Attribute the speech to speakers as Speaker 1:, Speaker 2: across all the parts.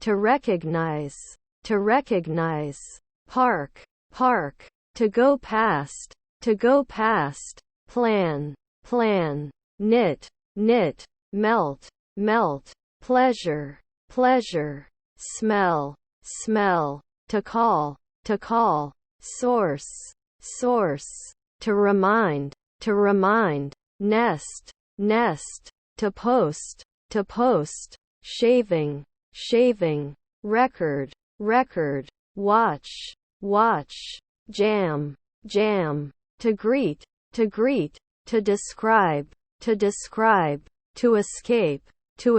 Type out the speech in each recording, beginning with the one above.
Speaker 1: to recognize, to recognize, park, park, to go past, plan, plan, knit, knit, melt, melt, pleasure, pleasure, smell, smell, to call, source, source, to remind, nest, nest, to post, shaving, shaving, record, record, watch, watch, jam, jam, to greet, to describe, to escape, to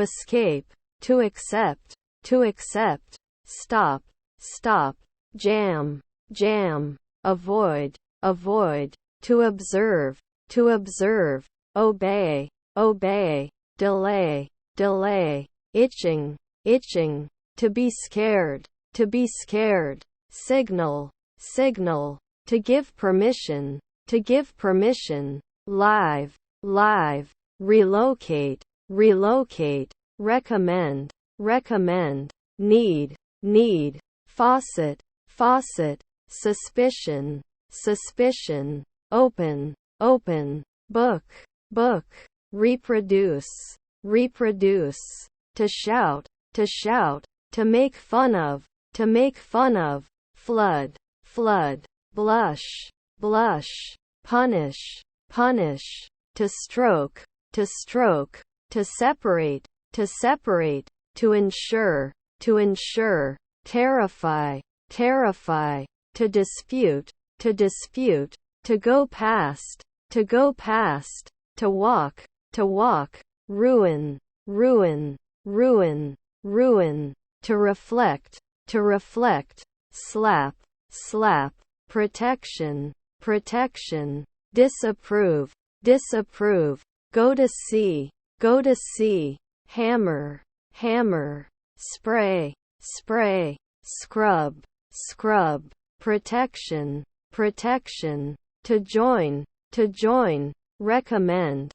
Speaker 1: accept, stop, stop, jam, jam, avoid, avoid, to observe, obey, obey, delay, delay, itching, itching, to be scared, signal, signal, to give permission, live, live, relocate, relocate, recommend, recommend, need, need, faucet, faucet, suspicion, suspicion, open, open, book, book, reproduce, reproduce, to shout, to make fun of, flood, flood, blush, blush, punish, punish, to stroke, to separate, to ensure, terrify, terrify, to dispute, to go past, to walk, ruin, ruin, ruin, ruin, to reflect, slap, slap, protection, protection, disapprove, go to see, hammer, hammer, spray, spray, scrub, protection, to join, recommend,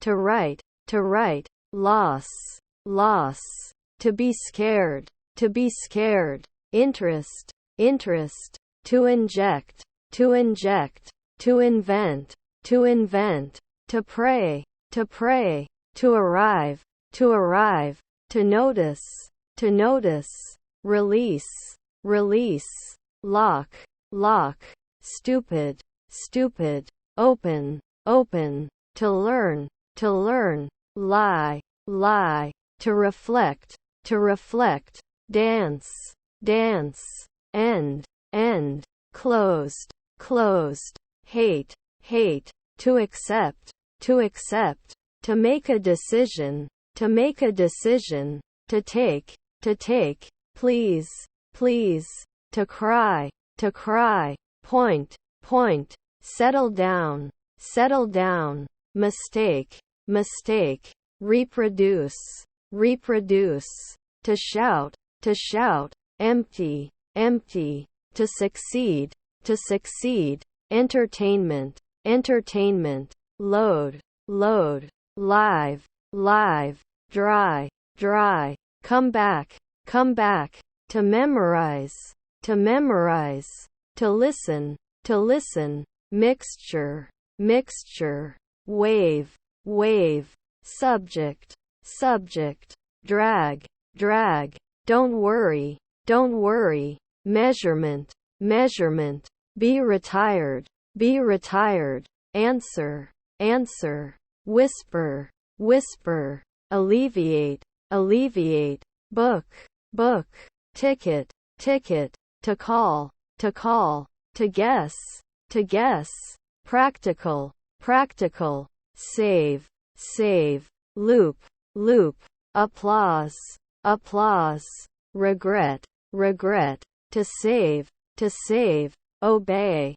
Speaker 1: to write, loss, to be scared, interest, to inject, to invent, to pray, to arrive, to notice, release, lock, stupid, open, to learn, lie, to reflect, dance, end, closed, hate, to accept, to make a decision, to take, please, to cry, point, settle down, mistake, reproduce, to shout, empty, to succeed, entertainment, load, live, dry, come back, to memorize, to listen, mixture, wave, subject, drag, don't worry, measurement, be retired, answer, whisper, alleviate, book, ticket, to call, to guess, practical, save, loop, applause, regret, to save, obey,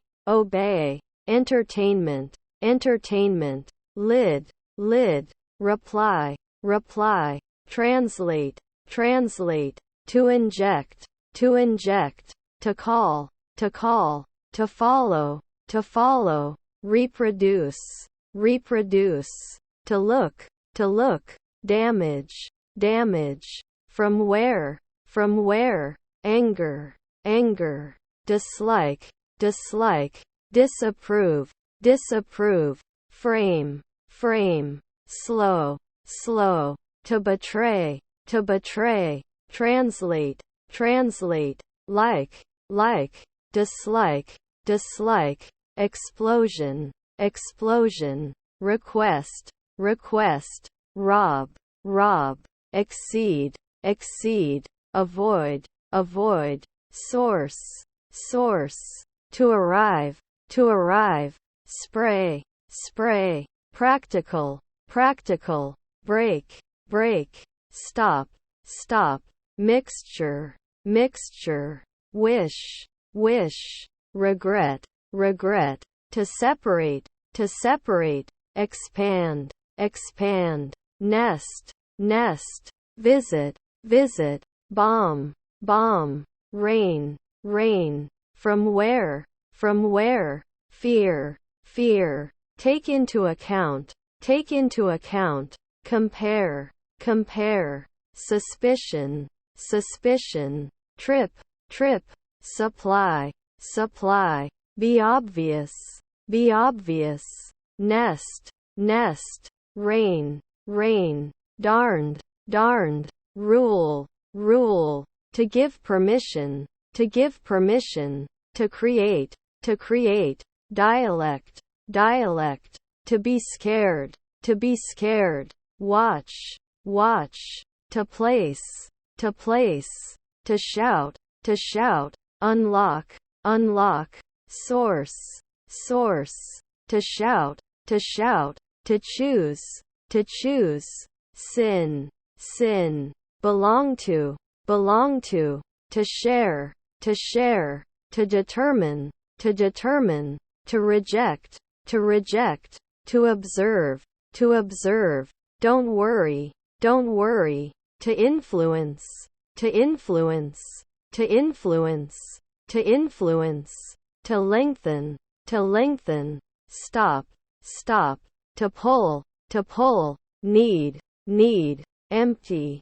Speaker 1: entertainment, lid, reply, translate, to inject, to call, to follow, reproduce, to look, damage, from where, anger, anger, dislike, dislike, disapprove, disapprove, frame, frame, slow, slow, to betray, translate, translate, like, dislike, dislike, explosion, explosion, request, request, rob, rob, exceed, exceed, avoid, avoid, source, source, to arrive, spray, spray, practical, practical, break, break, stop, stop, mixture, mixture, wish, wish, regret, regret, to separate, expand, expand, nest, nest, visit, visit, bomb, bomb, rain, rain, from where, fear, fear, take into account, compare, compare, suspicion, suspicion, trip, trip, supply, supply, be obvious, nest, nest, rain, rain, darned, darned, rule, rule, to give permission, to create, dialect, dialect, to be scared, watch, watch, to place, to shout, unlock, unlock, source, source, to shout, to choose, sin, sin, belong to, to share, to determine, to reject, to observe, don't worry, to influence, to lengthen, stop, to pull, need, empty,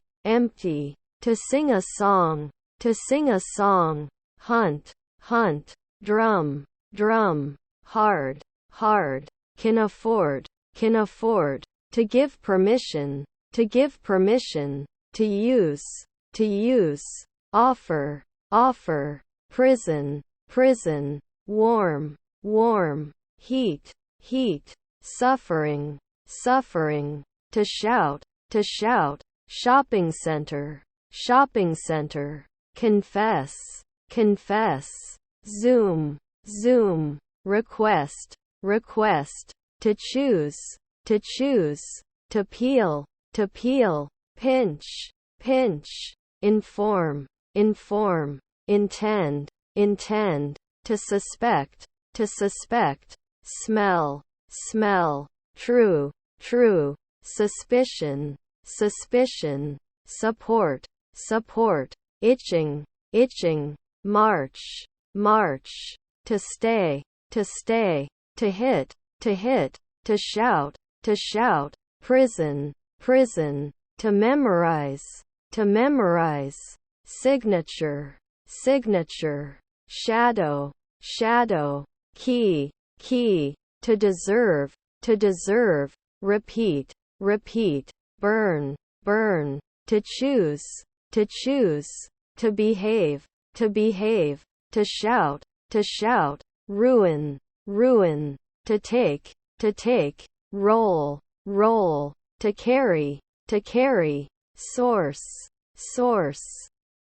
Speaker 1: to sing a song, hunt, drum, hard, can afford, to give permission, to use, offer, prison, warm, heat, suffering, to shout, shopping center, confess, zoom, request, to choose, to peel, pinch, inform, intend, to suspect, smell, true, suspicion, support, itching, march, to stay, to hit, to shout, prison, to memorize, signature, shadow, key, to deserve, repeat, burn, to choose, to behave, to shout, ruin, to take, roll, to carry, source,